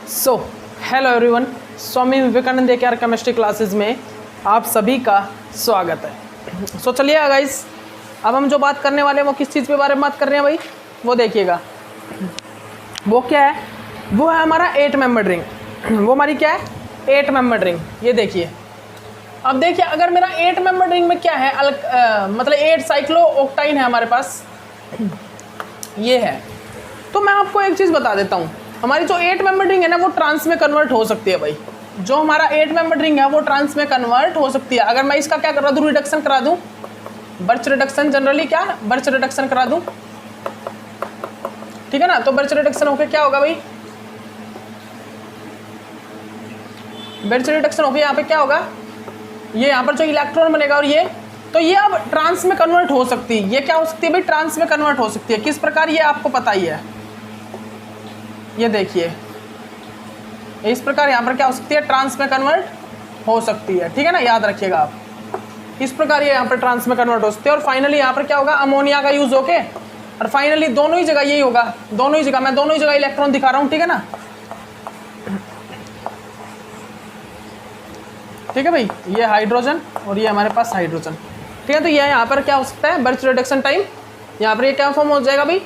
So hello everyone, Swami Vivekananda care chemistry classes में आप सभी का स्वागत है। सो चलिए गाइस, अब हम जो बात करने वाले हैं वो किस चीज़ के बारे में बात कर रहे हैं भाई, वो देखिएगा। वो क्या है, वो है हमारा 8 मेंबर रिंग। वो हमारी क्या है, 8 मेंबर रिंग। ये देखिए, अब देखिए अगर मेरा 8 मेंबर रिंग में क्या है, मतलब 8 साइक्लो ऑक्टाइन है हमारे पास, ये है। तो मैं आपको एक चीज़ बता देता हूँ, हमारी जो 8 मेंबर रिंग है ना वो ट्रांस में कन्वर्ट हो सकती है भाई। जो हमारा 8 मेंबर रिंग है वो ट्रांस में कन्वर्ट हो सकती है। अगर मैं इसका क्या करा दूँ, रिडक्शन करा दूँ, बर्च रिडक्शन, जनरली क्या बर्च रिडक्शन करा दूँ, ठीक है ना। तो बर्च रिडक्शन होके क्या होगा भाई, बर्च रिडक्शन होके यहाँ पे क्या होगा, ये यहाँ पर जो इलेक्ट्रॉन बनेगा और ये, तो ये अब ट्रांस में कन्वर्ट हो सकती है। ये क्या हो सकती है भाई, ट्रांस में कन्वर्ट हो सकती है। किस प्रकार, ये आपको पता ही है। ये देखिए इस प्रकार यहाँ पर क्या हो सकती है, ट्रांस में कन्वर्ट हो सकती है, ठीक है ना, याद रखिएगा आप। इस प्रकार ये यहाँ पर ट्रांस में कन्वर्ट हो सकती है। और फाइनली यहाँ पर क्या होगा, अमोनिया का यूज होके, और फाइनली दोनों ही जगह यही होगा, दोनों ही जगह, मैं दोनों ही जगह इलेक्ट्रॉन दिखा रहा हूँ, ठीक है ना। ठीक है भाई, ये हाइड्रोजन और ये हमारे पास हाइड्रोजन, ठीक है। तो ये यहाँ पर क्या हो सकता है, बर्च रिडक्शन टाइम, यहाँ पर ये क्या फॉर्म हो जाएगा भाई,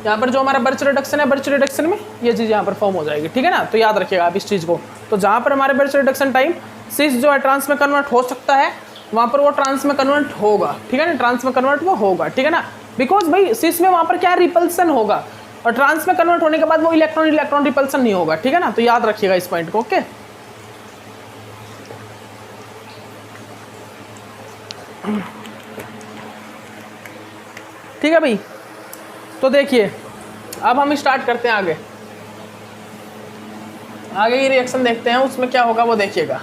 यहाँ पर जो हमारा बर्च रिडक्शन है, बर्च रिडक्शन में ये चीज़ यहाँ पर फॉर्म हो जाएगी, ठीक है ना। तो याद रखिएगा आप इस चीज़ को। तो जहाँ पर हमारे बर्च रिडक्शन टाइम सिस जो है ट्रांस में कन्वर्ट हो सकता है, वहाँ पर वो ट्रांस में कन्वर्ट होगा, ठीक है ना, ट्रांस में कन्वर्ट वो होगा, ठीक है ना। बिकॉज भाई सिस में वहाँ पर क्या है, रिपल्सन होगा, और ट्रांस में कन्वर्ट होने के बाद वो इलेक्ट्रॉन रिपल्सन नहीं होगा, ठीक है ना। तो याद रखिएगा इस पॉइंट को, ओके। ठीक है भाई, तो देखिए अब हम स्टार्ट करते हैं आगे की रिएक्शन देखते हैं, उसमें क्या होगा वो देखिएगा।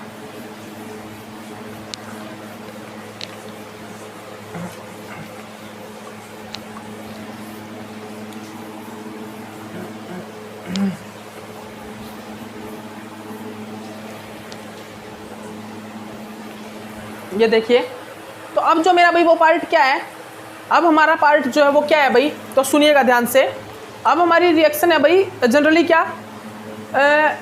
ये देखिए, तो अब जो मेरा भाई वो पार्ट क्या है, अब हमारा पार्ट जो है वो क्या है भाई, तो सुनिएगा ध्यान से। अब हमारी रिएक्शन है भाई, जनरली क्या,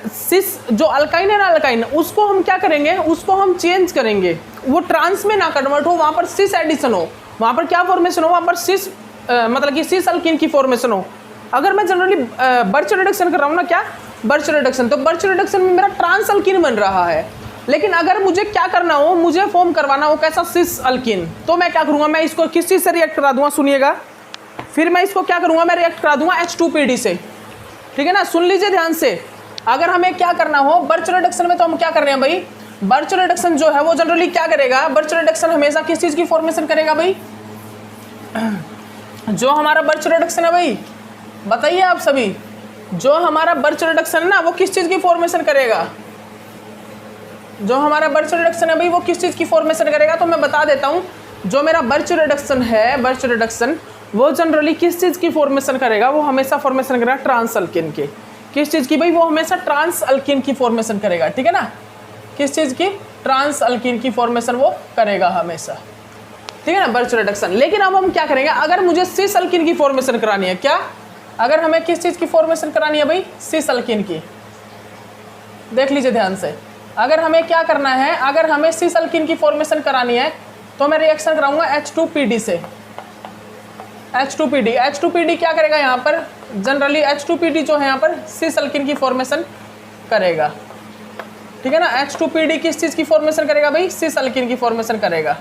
सिस जो अल्काइन है ना, अल्काइन, उसको हम क्या करेंगे, उसको हम चेंज करेंगे, वो ट्रांस में ना कन्वर्ट हो, वहाँ पर सिस एडिशन हो, वहाँ पर क्या फॉर्मेशन हो, वहाँ पर सिस मतलब कि सिस अल्किन की फॉर्मेशन हो। अगर मैं जनरली बर्च रिडक्शन कर रहा हूँ ना, क्या बर्च रिडक्शन, तो बर्च रिडक्शन में मेरा ट्रांस अल्किन बन रहा है। लेकिन अगर मुझे क्या करना हो, मुझे फॉर्म करवाना हो कैसा, सिस अल्किन, तो मैं क्या करूँगा, मैं इसको किस चीज़ से रिएक्ट करा दूंगा, सुनिएगा। फिर मैं इसको क्या करूँगा, मैं रिएक्ट करा दूंगा H2PD से, ठीक है ना। सुन लीजिए ध्यान से, अगर हमें क्या करना हो बर्च रिडक्शन में, तो हम क्या कर रहे हैं भाई, बर्च रिडक्शन जो है वो जनरली क्या करेगा, बर्च रिडक्शन हमेशा किस चीज़ की फॉर्मेशन करेगा भाई, जो हमारा बर्च रिडक्शन है भाई, बताइए आप सभी, जो हमारा बर्च रिडक्शन है ना वो किस चीज़ की फॉर्मेशन करेगा, जो हमारा बर्च रिडक्शन है भाई वो किस चीज़ की फॉर्मेशन करेगा। तो मैं बता देता हूँ, जो मेरा बर्च रिडक्शन है, बर्च रिडक्शन वो जनरली किस चीज़ की फॉर्मेशन करेगा, वो हमेशा फॉर्मेशन करेगा ट्रांस अल्किन के। किस चीज़ की भाई, वो हमेशा ट्रांस अल्किन की फॉर्मेशन करेगा, ठीक है ना। किस चीज़ की, ट्रांस अल्किन की फॉर्मेशन वो करेगा हमेशा, ठीक है ना, बर्च रिडक्शन। लेकिन अब हम क्या करेंगे, अगर मुझे सिस अल्किन की फॉर्मेशन करानी है, क्या, अगर हमें किस चीज़ की फॉर्मेशन करानी है भाई, सिस अल्किन की, देख लीजिए ध्यान से। अगर हमें क्या करना है, अगर हमें सिस अल्किन की फॉर्मेशन करानी है, तो मैं रिएक्शन कराऊंगा H2PD से, H2PD क्या करेगा यहाँ पर, जनरली H2PD जो है यहाँ पर सिस अल्किन की फॉर्मेशन करेगा, ठीक है ना। H2PD किस चीज़ की फॉर्मेशन करेगा भाई, सिस अल्किन की फॉर्मेशन करेगा,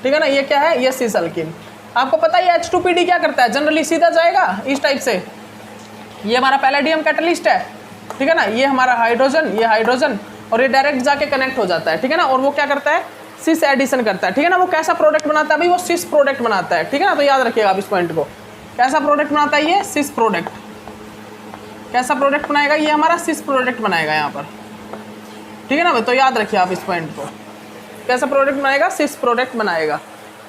ठीक है ना। ये क्या है, ये सिस अल्किन। आपको पता है H2PD क्या करता है, जनरली सीधा जाएगा इस टाइप से, ये हमारा पैलेडियम कैटलिस्ट है, ठीक है ना, ये हमारा हाइड्रोजन, और ये डायरेक्ट जाके कनेक्ट हो जाता है, ठीक है ना। और वो क्या करता है, सिस एडिशन करता है, ठीक है ना। वो कैसा प्रोडक्ट बनाता है भाई, वो सिस प्रोडक्ट बनाता है, ठीक है ना। तो याद रखिएगा आप इस पॉइंट को, कैसा प्रोडक्ट बनाता है ये, सिस प्रोडक्ट। कैसा प्रोडक्ट बनाएगा, ये हमारा सिस प्रोडक्ट बनाएगा यहाँ पर, ठीक है ना भाई। तो याद रखिए आप इस पॉइंट को, कैसा प्रोडक्ट बनाएगा, सिस प्रोडक्ट बनाएगा,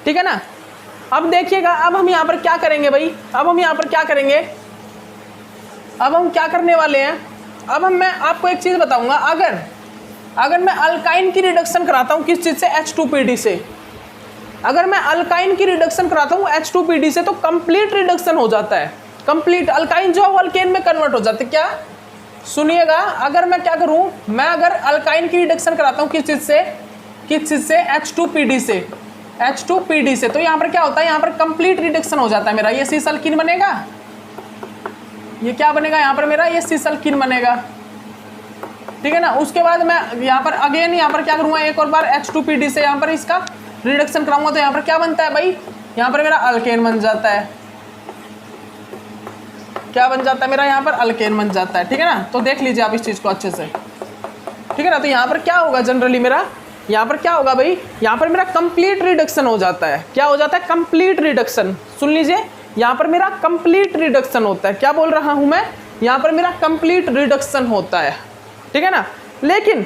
ठीक है ना। अब देखिएगा, अब हम यहाँ पर क्या करेंगे भाई, अब हम यहाँ पर क्या करेंगे, अब हम क्या करने वाले हैं, अब मैं आपको एक चीज़ बताऊंगा, अगर मैं अल्काइन की रिडक्शन कराता हूँ किस चीज़ से, H2PD से, अगर मैं अल्काइन की रिडक्शन कराता हूँ H2PD से, तो कंप्लीट रिडक्शन हो जाता है, कंप्लीट अल्काइन जो है वो अल्केन में कन्वर्ट हो जाते, क्या सुनिएगा, अगर मैं क्या करूं, मैं अगर अल्काइन की रिडक्शन कराता हूं किस चीज से H2PD से, H2PD से, तो यहाँ पर क्या होता है, यहाँ पर कंप्लीट रिडक्शन हो जाता है मेरा, ये सिस अल्कीन बनेगा, ये क्या बनेगा यहाँ पर मेरा, ये सिस अल्कीन बनेगा, ठीक है ना। उसके बाद मैं यहाँ पर अगेन यहाँ पर क्या करूँगा, एक और बार H2PD से यहाँ पर इसका रिडक्शन कराऊंगा, तो यहाँ पर क्या बनता है भाई, यहाँ पर मेरा अल्केन बन जाता है, क्या बन जाता है मेरा, यहाँ पर अल्केन बन जाता है, ठीक है ना। तो देख लीजिए आप इस चीज़ को अच्छे से, ठीक है ना। तो यहाँ पर क्या होगा जनरली मेरा, यहाँ पर क्या होगा भाई, यहाँ पर मेरा कंप्लीट रिडक्शन हो जाता है, क्या हो जाता है, कंप्लीट रिडक्शन। सुन लीजिए, यहाँ पर मेरा कंप्लीट रिडक्शन होता है, क्या बोल रहा हूँ मैं, यहाँ पर मेरा कंप्लीट रिडक्शन होता है, ठीक है ना। लेकिन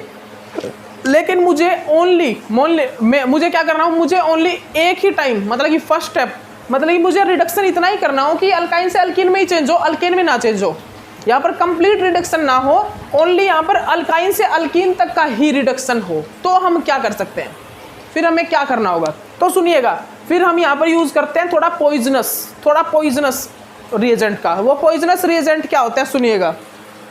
मुझे मुझे क्या करना हो, मुझे ओनली एक ही टाइम, मतलब कि फर्स्ट स्टेप, मतलब कि मुझे रिडक्शन इतना ही करना हो कि अल्काइन से अल्कीन में ही चेंज हो, अल्केन में ना चेंज हो, यहाँ पर कंप्लीट रिडक्शन ना हो, ओनली यहाँ पर अल्काइन से अल्कीन तक का ही रिडक्शन हो। तो हम क्या कर सकते हैं, फिर हमें क्या करना होगा, तो सुनिएगा, फिर हम यहाँ पर यूज़ करते हैं थोड़ा पॉइजनस रिएजेंट का। वो पॉइजनस रिएजेंट क्या होता है, सुनिएगा,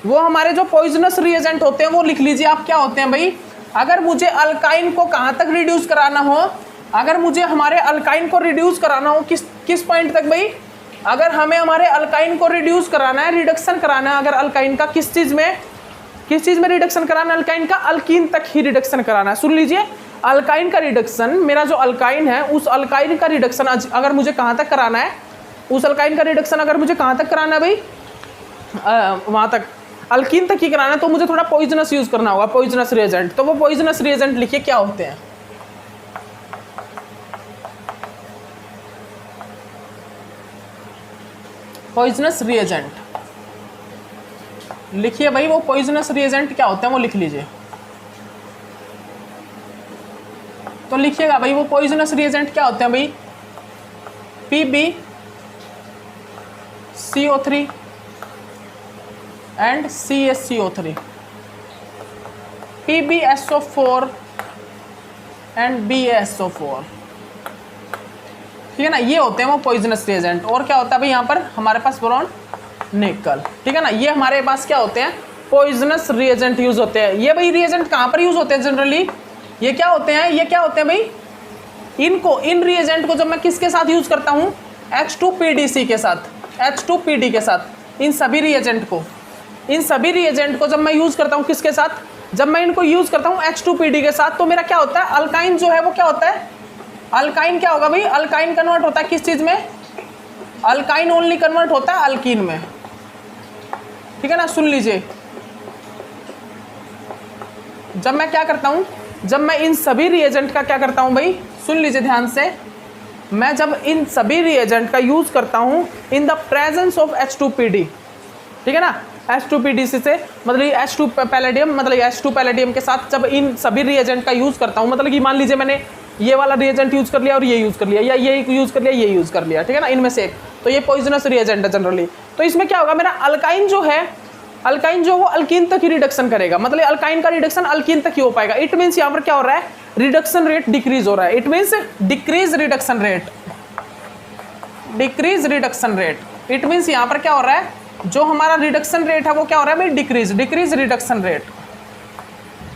वो हमारे जो पॉइजनस रिएजेंट होते हैं वो लिख लीजिए आप, क्या होते हैं भाई। अगर मुझे अल्काइन को कहाँ तक रिड्यूस कराना हो, अगर मुझे हमारे अल्काइन को रिड्यूस कराना हो किस पॉइंट तक भाई, अगर हमें हमारे अल्काइन को रिड्यूस कराना है, रिडक्शन कराना है, अगर अल्काइन का किस चीज़ में रिडक्शन कराना है, अल्काइन का अल्कीन तक ही रिडक्शन कराना है। सुन लीजिए, अल्काइन का रिडक्शन, मेरा जो अल्काइन है उस अल्काइन का रिडक्शन अगर मुझे कहाँ तक कराना है, उस अल्काइन का रिडक्शन अगर मुझे कहाँ तक कराना है भाई, वहाँ तक अल्कीन तक ही कराना है, तो मुझे थोड़ा पॉइजनस यूज़ करना होगा, पॉइजनस रिएजेंट। तो वो पॉइजनस रिएजेंट लिखिए क्या होते हैं, पॉइजनस रिएजेंट लिखिए भाई, वो पॉइजनस रिएजेंट क्या होते हैं वो लिख लीजिए। तो लिखिएगा भाई, वो पॉइजनस रिएजेंट क्या होते हैं भाई, PbCO3 and CaCO3, PbSO4 and BaSO4, ठीक है ना, ये होते हैं वो पॉइजनस रिएजेंट। और क्या होता है भाई, यहाँ पर हमारे पास बोरॉन निकल, ठीक है ना, ये हमारे पास क्या होते हैं, पॉइजनस रिएजेंट यूज होते हैं। ये भाई रिएजेंट कहाँ पर यूज होते हैं जनरली, ये क्या होते हैं भाई, इन रिएजेंट को जब मैं किसके साथ यूज करता हूँ, H2PDC के साथ, H2PD के साथ, इन सभी रिएजेंट को जब मैं यूज करता हूँ किसके साथ, जब मैं इनको यूज करता हूँ H2PD के साथ, तो मेरा क्या होता है, अल्काइन जो है वो क्या होता है, अल्काइन क्या होगा भाई, अल्काइन कन्वर्ट होता है किस चीज में, अल्काइन ओनली कन्वर्ट होता है अल्कीन में, ठीक है ना। सुन लीजिए, जब मैं क्या करता हूं, जब मैं इन सभी रिएजेंट का क्या करता हूं भाई, सुन लीजिए ध्यान से, मैं जब इन सभी रिएजेंट का यूज करता हूं इन द प्रेजेंस ऑफ H2PD, ठीक है ना, H2PDC से, मतलब H2 पैलेडियम, मतलब H2 पैलेडियम के साथ जब इन सभी रिएजेंट का यूज करता हूं, मतलब कि मान लीजिए मैंने ये वाला रिएजेंट यूज कर लिया और ये यूज कर लिया, या ये यूज कर लिया, ये यूज कर लिया, ठीक है ना, इनमें से एक, तो ये पॉइजनस रिएजेंट है जनरली। तो इसमें क्या होगा, मेरा अल्काइन जो वो अल्कीन तक ही रिडक्शन करेगा, मतलब अल्काइन का रिडक्शन अल्कीन तक ही हो पाएगा। इट मीन्स यहाँ पर क्या हो रहा है, रिडक्शन रेट डिक्रीज हो रहा है, it means decrease reduction rate, it means यहाँ पर क्या हो रहा है, जो हमारा रिडक्शन रेट है वो क्या हो रहा है भाई, decrease reduction rate.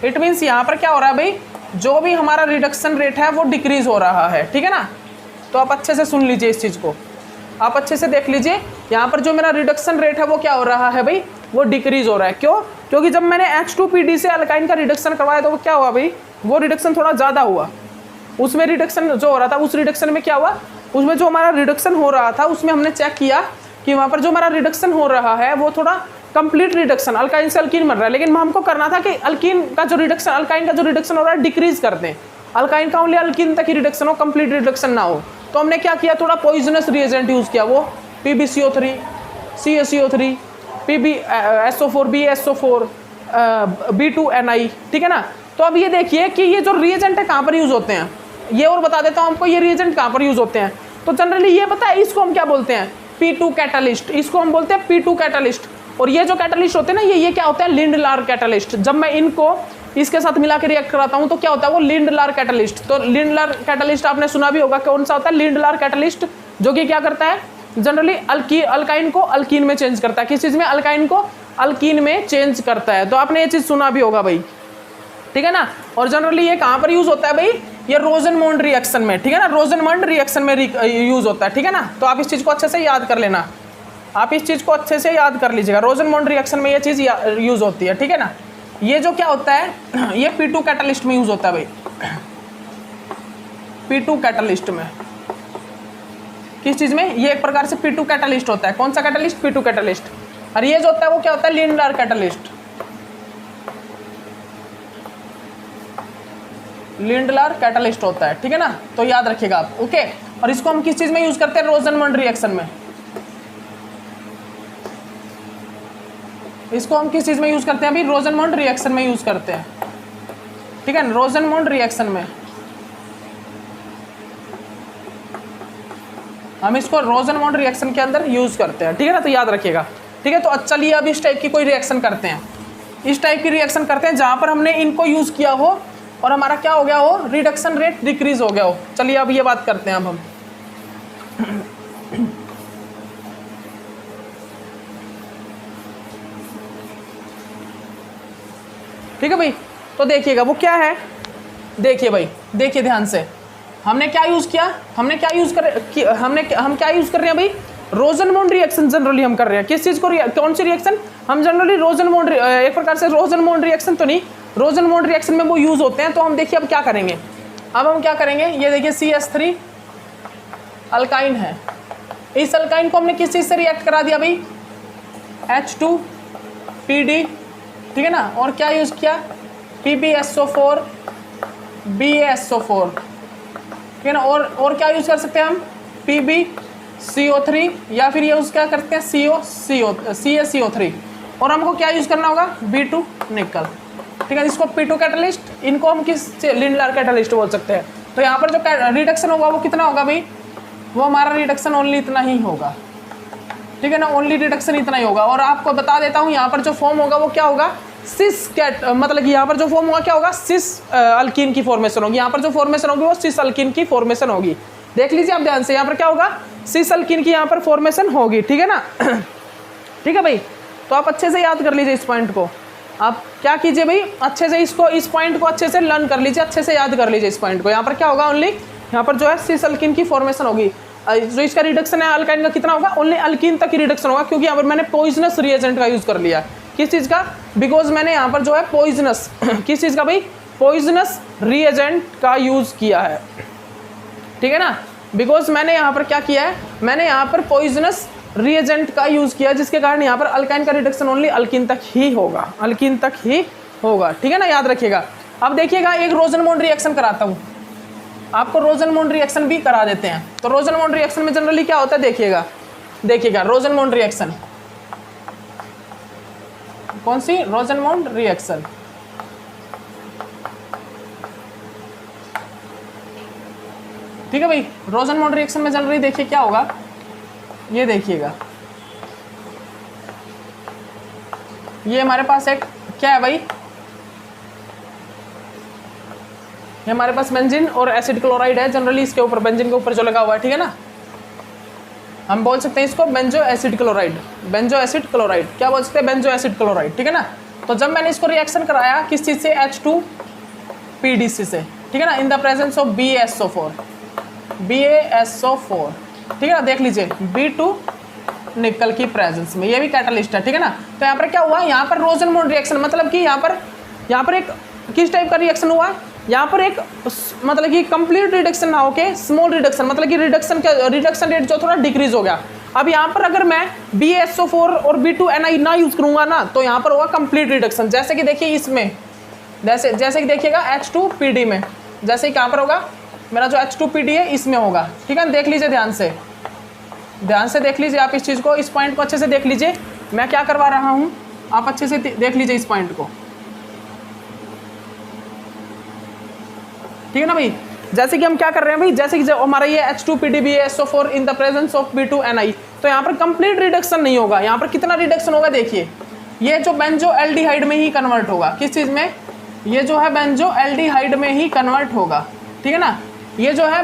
It means यहाँ पर क्या हो रहा है भाई, जो भी हमारा रिडक्शन रेट है वो डिक्रीज हो रहा है, ठीक है ना। तो आप अच्छे से सुन लीजिए इस चीज़ को, आप अच्छे से देख लीजिए, यहाँ पर जो मेरा रिडक्शन रेट है वो क्या हो रहा है भाई, वो डिक्रीज हो रहा है। क्यों, क्योंकि जब मैंने H2PD से अल्काइन का रिडक्शन करवाया तो वो क्या हुआ भाई, वो रिडक्शन थोड़ा ज़्यादा हुआ, उसमें रिडक्शन जो हो रहा था, उस रिडक्शन में क्या हुआ, उसमें जो हमारा रिडक्शन हो रहा था उसमें हमने चेक किया कि वहाँ पर जो हमारा रिडक्शन हो रहा है वो थोड़ा कंप्लीट रिडक्शन, अल्काइन से अल्कीन बन रहा है, लेकिन हमको करना था कि अल्कीन का जो रिडक्शन, अल्काइन का जो रिडक्शन हो रहा है डिक्रीज कर दें, अल्काइन का ओनली अल्कीन तक ही रिडक्शन हो, कंप्लीट रिडक्शन ना हो। तो हमने क्या किया, थोड़ा पॉइजनस रिएजेंट यूज़ किया, वो PbCO3, CaCO3, PbSO4, BaSO4, B2Ni, ठीक है ना। तो अब ये देखिए कि ये जो रिएजेंट है कहाँ पर यूज़ होते हैं, ये और बता देता हूँ आपको, ये रिएजेंट कहाँ पर यूज़ होते हैं। तो जनरली ये पता है, इसको हम क्या बोलते हैं, P2 कैटालिस्ट, इसको हम बोलते हैं P2 कैटालिस्ट। और ये जो कैटालिस्ट होते हैं ना, ये क्या होता है, लिंडलार कैटालिस्ट। जब मैं इनको इसके साथ मिला के रिएक्ट कराता हूँ तो क्या होता है, वो लिंडलार कैटालिस्ट। तो लिंडलार कैटालिस्ट आपने सुना भी होगा, कौन सा होता है, लिंडलार कैटालिस्ट, जो कि क्या करता है, जनरली अल्काइन को अल्कीन में चेंज करता है। किस चीज़ में, अल्काइन को अल्कीन में चेंज करता है। तो आपने ये चीज़ सुना भी होगा भाई, ठीक है ना। और जनरली ये कहाँ पर यूज़ होता है भाई, ये रोजनमोंड रिएक्शन में, ठीक है ना, रोजनमोंड रिएक्शन में यूज़ होता है, ठीक है ना। तो आप इस चीज़ को अच्छे से याद कर लेना, आप इस चीज़ को अच्छे से याद कर लीजिएगा, रोजनमोंड रिएक्शन में ये चीज़ यूज़ होती है, ठीक है ना। ये जो क्या होता है, ये P2 कैटलिस्ट में यूज़ होता है भाई, P2 कैटलिस्ट में। किस चीज़ में, ये एक प्रकार से P2 कैटलिस्ट होता है। कौन सा कैटलिस्ट, P2 कैटलिस्ट। और ये जो होता है वो क्या होता है, लिंडलर कैटलिस्ट, लिंडलर कैटलिस्ट होता है, ठीक है ना। तो याद रखिएगा आप, ओके। और इसको हम किस चीज़ में यूज़ करते हैं, रोजनमोंड रिएक्शन में। इसको हम किस चीज़ में यूज़ करते हैं अभी, रोजनमोंड रिएक्शन में यूज़ करते हैं, ठीक है ना, रोजनमोंड रिएक्शन में हम इसको रोजनमोंड रिएक्शन के अंदर यूज़ करते हैं, ठीक है ना। तो याद रखिएगा, ठीक है। तो चलिए अब इस टाइप की कोई रिएक्शन करते हैं, इस टाइप की रिएक्शन करते हैं जहाँ पर हमने इनको यूज़ किया हो और हमारा क्या हो गया हो, रिडक्शन रेट डिक्रीज हो गया हो। चलिए अब ये बात करते हैं अब हम, ठीक है भाई। तो देखिएगा वो क्या है, देखिए भाई, देखिए ध्यान से, हमने क्या यूज़ किया, हमने क्या यूज़ कर, हम क्या यूज़ कर रहे हैं भाई, रोजनमोंड रिएक्शन जनरली हम कर रहे हैं। किस चीज़ को, कौन सी रिएक्शन, हम जनरली रोजनमोंड, एक प्रकार से रोजनमोंड रिएक्शन तो नहीं, रोजनमोंड रिएक्शन में वो यूज़ होते हैं। तो हम देखिए अब क्या करेंगे, अब हम क्या करेंगे, ये देखिए CH3 अल्काइन है, इस अल्काइन को हमने किस चीज़ से रिएक्ट करा दिया भाई, H2PD, ठीक है ना। और क्या यूज़ किया, PbSO4 BaSO4, ठीक है ना। और क्या यूज़ कर सकते हैं हम, PbCO3, या फिर ये यूज़ क्या करते हैं, CaCO3। और हमको क्या यूज़ करना होगा, B2 निकल, ठीक है। इसको P2 कैटलिस्ट, इनको हम किस, लिंडलर कैटलिस्ट बोल सकते हैं। तो यहाँ पर जो रिडक्शन होगा वो कितना होगा भाई, वो हमारा रिडक्शन ओनली इतना ही होगा, ठीक है ना, ओनली रिडक्शन इतना ही होगा। और आपको बता देता हूँ यहाँ पर जो फॉर्म होगा वो क्या होगा, सिस कैट, मतलब कि यहाँ पर जो फॉर्म होगा क्या होगा, सिस अल्कीन की फॉर्मेशन होगी। यहाँ पर जो फॉर्मेशन होगी वो सिस अल्कीन की फॉर्मेशन होगी। देख लीजिए आप ध्यान से, यहाँ पर क्या होगा, सिस अल्कीन की यहाँ पर फॉर्मेशन होगी, ठीक है ना। ठीक है भाई। तो आप अच्छे से याद कर लीजिए इस पॉइंट को, आप क्या कीजिए भाई, अच्छे से इसको, इस पॉइंट को अच्छे से लर्न कर लीजिए, अच्छे से याद कर लीजिए इस पॉइंट को। यहाँ पर क्या होगा, ओनली यहाँ पर जो है सिस अल्कीन की फॉर्मेशन होगी। जो इसका रिडक्शन है अल्काइन का कितना होगा, ओनली अल्कीन तक ही रिडक्शन होगा, क्योंकि यहाँ पर मैंने पॉइजनस रिएजेंट का यूज़ कर लिया। किस चीज़ का, बिकॉज मैंने यहाँ पर जो है पॉइजनस किस चीज़ का भाई, पॉइजनस रिएजेंट का यूज़ किया है, ठीक है ना। बिकॉज मैंने यहाँ पर क्या किया है, मैंने यहाँ पर पॉइजनस रिएजेंट का यूज़ किया, जिसके कारण यहाँ पर अल्काइन का रिडक्शन ओनली अल्कीन तक ही होगा, अल्कीन तक ही होगा, ठीक है ना, याद रखिएगा। अब देखिएगा एक रोजनमोंड रिएक्शन कराता हूँ, आपको रोजनमोंड रिएक्शन भी करा देते हैं। तो रोजनमोंड रिएक्शन में जनरली क्या होता है, देखिएगा, देखिएगा रोजनमोंड रिएक्शन, कौन सी, रोजनमोंड रिएक्शन, ठीक है भाई। रोजनमोंड रिएक्शन में जनरली देखिए क्या होगा, ये देखिएगा, ये हमारे पास एक क्या है भाई, ये हमारे पास बेंजीन और एसिड क्लोराइड है जनरली, इसके ऊपर बेंजीन के ऊपर जो लगा हुआ है, ठीक है ना, हम बोल सकते हैं इसको benzo acid chloride, benzo acid chloride, क्या बोल सकते हैं, बेंजो एसिड क्लोराइड, ठीक है ना। तो जब मैंने इसको रिएक्शन कराया किस चीज़ से, H2PDC से, ठीक है ना, इन द प्रेजेंस ऑफ BaSO4, ठीक है ना, देख लीजिए B2 निकल की प्रेजेंस में, ये भी कैटलिस्ट है, ठीक है ना। तो यहाँ पर क्या हुआ, यहाँ पर रोजनमोंड रिएक्शन, मतलब कि यहाँ पर एक किस टाइप का रिएक्शन हुआ, यहाँ पर एक मतलब कि कंप्लीट रिडक्शन ना होके स्मॉल रिडक्शन, मतलब कि रिडक्शन रेट जो थोड़ा डिक्रीज हो गया। अब यहाँ पर अगर मैं BaSO4 और B2Ni ना यूज़ करूँगा ना, तो यहाँ पर होगा कंप्लीट रिडक्शन। जैसे कि देखिए इसमें, जैसे कि देखिएगा H2PD में, जैसे कि कहाँ पर होगा, मेरा जो H2PD है इसमें होगा, ठीक है। देख लीजिए ध्यान से देख लीजिए आप इस चीज़ को, इस पॉइंट को अच्छे से देख लीजिए, मैं क्या करवा रहा हूँ, आप अच्छे से देख लीजिए इस पॉइंट को, ठीक है ना भाई। जैसे कि हम क्या कर रहे हैं भाई, जैसे कि जब हमारा ये H2PD BaSO4 in the presence of B2Ni, तो यहाँ पर कंप्लीट रिडक्शन नहीं होगा। यहाँ पर कितना रिडक्शन होगा, देखिए ये जो बेंजो एल्डिहाइड में ही कन्वर्ट होगा, किस चीज़ में, ये जो है बेंजो एल्डिहाइड में ही कन्वर्ट होगा, ठीक है ना। ये जो है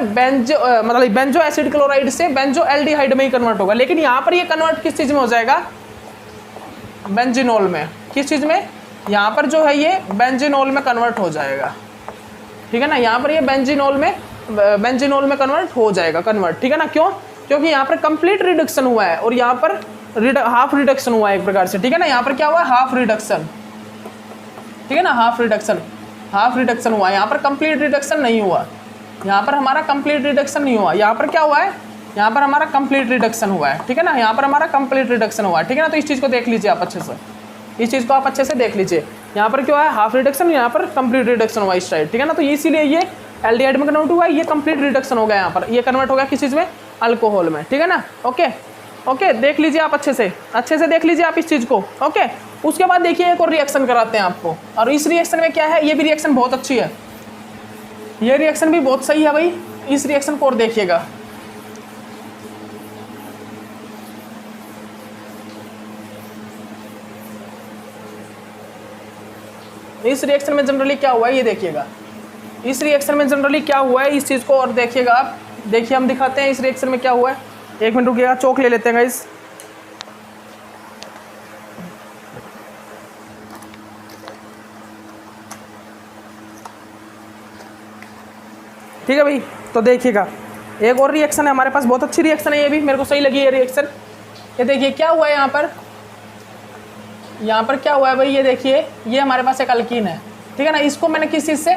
मतलब बेंजो एसिड क्लोराइड से बेंजो एल्डिहाइड में ही कन्वर्ट होगा। लेकिन यहाँ पर ये कन्वर्ट किस चीज़ में हो जाएगा, बेंजीनोल में, किस चीज़ में, यहाँ पर जो है ये बेंजीनोल में कन्वर्ट हो जाएगा, ठीक है ना, यहाँ पर ये बेंजीनोल में कन्वर्ट हो जाएगा, कन्वर्ट, ठीक है ना, क्यों, क्योंकि यहाँ पर कंप्लीट रिडक्शन हुआ है और यहाँ पर हाफ रिडक्शन हुआ है एक प्रकार से, ठीक है ना, यहाँ पर क्या हुआ है, हाफ रिडक्शन, ठीक है ना, हाफ रिडक्शन हुआ है, यहाँ पर कंप्लीट रिडक्शन नहीं हुआ, यहाँ पर हमारा कंप्लीट रिडक्शन नहीं हुआ, यहाँ पर क्या हुआ है, यहाँ पर हमारा कंप्लीट रिडक्शन हुआ है, ठीक है ना, यहाँ पर हमारा कंप्लीट रिडक्शन हुआ है, ठीक है ना, तो इस चीज़ को देख लीजिए आप अच्छे से, इस चीज़ को आप अच्छे से देख लीजिए, यहाँ पर क्या है, हाफ रिडक्शन, यहाँ पर कंप्लीट रिडक्शन हुआ इस साइड, ठीक है ना, तो इसीलिए ये एल्डिहाइड में कन्वर्ट हुआ है, ये कंप्लीट रिडक्शन हो गया, यहाँ पर ये कन्वर्ट हो गया किस चीज़ में, अल्कोहल में, ठीक है ना, ओके ओके, देख लीजिए आप अच्छे से देख लीजिए आप इस चीज़ को, ओके। उसके बाद देखिए एक और रिएक्शन कराते हैं आपको, और इस रिएक्शन में क्या है, ये भी रिएक्शन बहुत अच्छी है, ये रिएक्शन भी बहुत सही है भाई, इस रिएक्शन को और देखिएगा, इस रिएक्शन में जनरली क्या हुआ है ये देखिएगा, इस रिएक्शन में जनरली क्या हुआ है इस चीज़ को और देखिएगा आप, देखिए हम दिखाते हैं इस रिएक्शन में क्या हुआ है, एक मिनट रुकिएगा, चौक ले लेते हैं गाइस, ठीक है भाई, तो देखिएगा एक और रिएक्शन है हमारे पास, बहुत अच्छी रिएक्शन है ये भी, मेरे को सही लगी ये रिएक्शन, ये देखिए क्या हुआ है यहाँ पर क्या हुआ है भाई, ये देखिए ये हमारे पास एक अल्कीन है, ठीक है ना, इसको मैंने किस चीज़ से,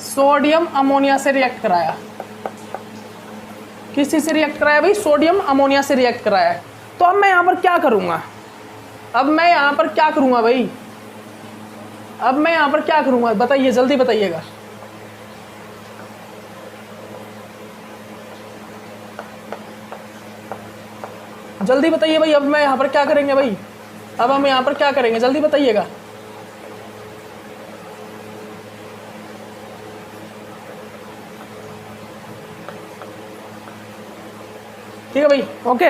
सोडियम अमोनिया से रिएक्ट कराया, किस चीज़ से रिएक्ट कराया भाई, सोडियम अमोनिया से रिएक्ट कराया है, तो अब मैं यहाँ पर क्या करूँगा, अब मैं यहाँ पर क्या करूँगा भाई, अब मैं यहाँ पर क्या करूँगा बताइए, जल्दी बताइएगा, जल्दी बताइए भाई, अब मैं यहाँ पर क्या करेंगे भाई, अब हम यहाँ पर क्या करेंगे, जल्दी बताइएगा, ठीक है भाई, ओके।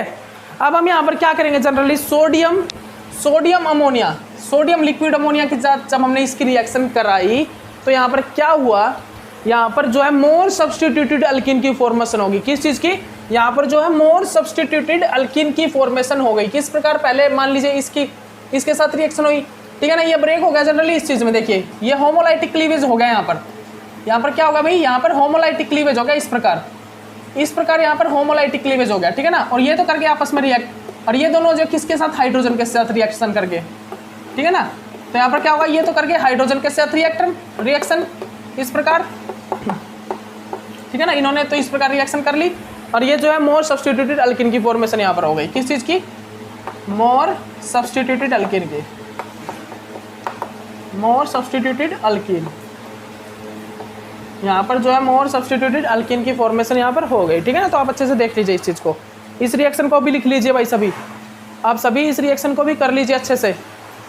अब हम यहाँ पर क्या करेंगे, generally sodium ammonia, sodium liquid ammonia के साथ जब हमने इसकी रिएक्शन कराई तो यहाँ पर क्या हुआ, यहाँ पर जो है मोर सब्स्टिट्यूटेड अल्कीन की फॉर्मेशन होगी, किस चीज़ की, यहाँ पर जो है मोर सब्स्टिट्यूटेड अल्कीन की फॉर्मेशन हो गई, किस प्रकार, पहले मान लीजिए इसके साथ रिएक्शन हुई, ठीक है ना, ये ब्रेक हो गया जनरली इस चीज़ में, देखिए ये होमोलाइटिक क्लीवेज हो गया, यहाँ पर क्या होगा भाई, यहाँ पर होमोलाइटिक क्लीवेज हो गया इस प्रकार यहाँ पर होमोलाइटिक क्लीवेज हो गया, ठीक है ना, और ये तो करके आपस में रिएक्ट, और ये दोनों जो किसके साथ, हाइड्रोजन के साथ रिएक्शन करके, ठीक है ना, तो यहाँ पर क्या होगा, ये तो करके हाइड्रोजन के साथ रिएक्शन इस प्रकार, ठीक है ना, इन्होंने तो इस प्रकार रिएक्शन कर ली, और ये जो है मोर सब्स्टिट्यूटेड अल्कीन की फॉर्मेशन यहाँ पर हो गई, किस चीज़ की, मोर सब्स्टिट्यूटेड अल्कीन की, मोर सब्स्टिट्यूटेड अल्कीन, यहाँ पर जो है मोर सब्स्टिट्यूटेड अल्कीन की फॉर्मेशन यहाँ पर हो गई, ठीक है ना, तो आप अच्छे से देख लीजिए इस चीज़ को, इस रिएक्शन को भी लिख लीजिए भाई सभी, आप सभी इस रिएक्शन को भी कर लीजिए अच्छे से,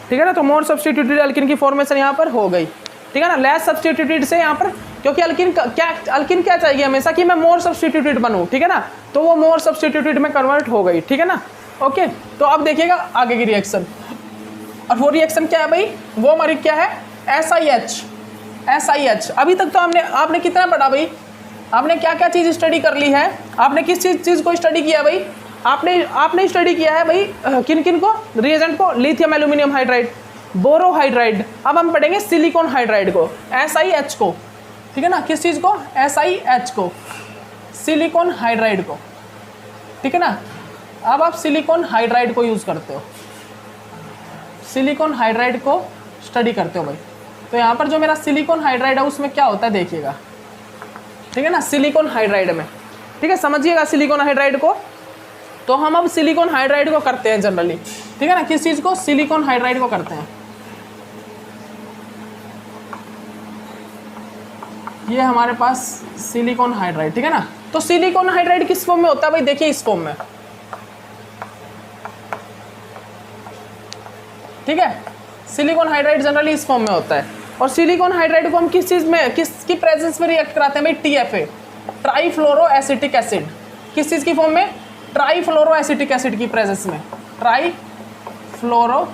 ठीक है ना, तो मोर सब्स्टिट्यूटेड अल्कीन की फॉर्मेशन यहाँ पर हो गई, ठीक है ना, लेस सब्स्टिट्यूटेड से यहाँ पर, क्योंकि अल्कीन क्या चाहिए हमेशा कि मैं मोर सब्स्टिट्यूटेड बनूँ, ठीक है ना, तो वो मोर सब्स्टिट्यूटेड में कन्वर्ट हो गई, ठीक है ना, ओके। तो अब देखिएगा आगे की रिएक्शन, और वो रिएक्शन क्या है भाई, वो हमारी क्या है, SiH। अभी तक तो आपने कितना पढ़ा भाई, आपने क्या क्या चीज़ स्टडी कर ली है, आपने किस चीज़ को स्टडी किया भाई, आपने स्टडी किया है भाई, किन को, रिएजेंट को, लिथियम एल्यूमिनियम हाइड्राइड, बोरोहाइड्राइड, अब हम पढ़ेंगे सिलिकॉन हाइड्राइड को, SiH को, ठीक है ना, किस चीज़ को, SiH को, सिलिकॉन हाइड्राइड को, ठीक है ना, अब आप सिलिकॉन हाइड्राइड को यूज़ करते हो, सिलिकॉन हाइड्राइड को स्टडी करते हो भाई, तो यहाँ पर जो मेरा सिलिकॉन हाइड्राइड है उसमें क्या होता है देखिएगा, ठीक है ना, सिलिकॉन हाइड्राइड में, ठीक है, समझिएगा सिलिकॉन हाइड्राइड को, तो हम अब सिलिकॉन हाइड्राइड को करते हैं जनरली, ठीक है ना, किस चीज़ को, सिलिकॉन हाइड्राइड को करते हैं, ये हमारे पास सिलिकॉन हाइड्राइड, ठीक है ना, तो सिलिकॉन हाइड्राइड किस फॉर्म में होता है भाई, देखिए इस फॉर्म में, ठीक है, सिलिकॉन हाइड्राइड जनरली इस फॉर्म में होता है, और सिलिकॉन हाइड्राइड को हम किस चीज़ में, किसकी प्रेजेंस में रिएक्ट कराते हैं भाई, TFA, ट्राईफ्लोरो एसिटिक एसिड, किस चीज़ की फॉर्म में, ट्राईफ्लोरो एसिटिक एसिड की प्रेजेंस में, ट्राईफ्लोरो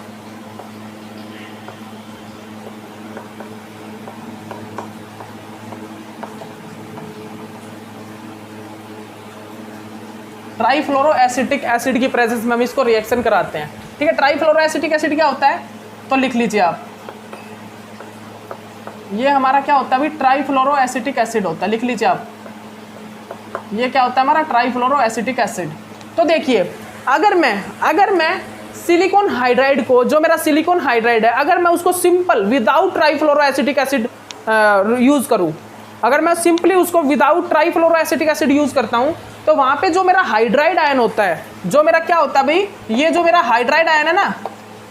एसिटिक एसिड की प्रेजेंस में हम इसको रिएक्शन कराते हैं, ठीक है। ट्राईफ्लोरो एसिटिक एसिड क्या होता है, तो लिख लीजिए आप, ये हमारा क्या होता है भाई, ट्राईफ्लोरो एसिटिक एसिड होता है, लिख लीजिए आप, ये क्या होता है हमारा, ट्राईफ्लोरो एसिटिक एसिड। तो देखिए अगर मैं सिलिकॉन हाइड्राइड को, जो मेरा सिलिकॉन हाइड्राइड है, अगर मैं उसको simple without trifluoro acetic acid use करूं, अगर मैं सिंपली उसको without trifluoro acetic acid use करता हूं, तो वहां पे जो मेरा हाइड्राइड आयन होता है, जो मेरा क्या होता है भाई, ये जो मेरा हाइड्राइड आयन है ना,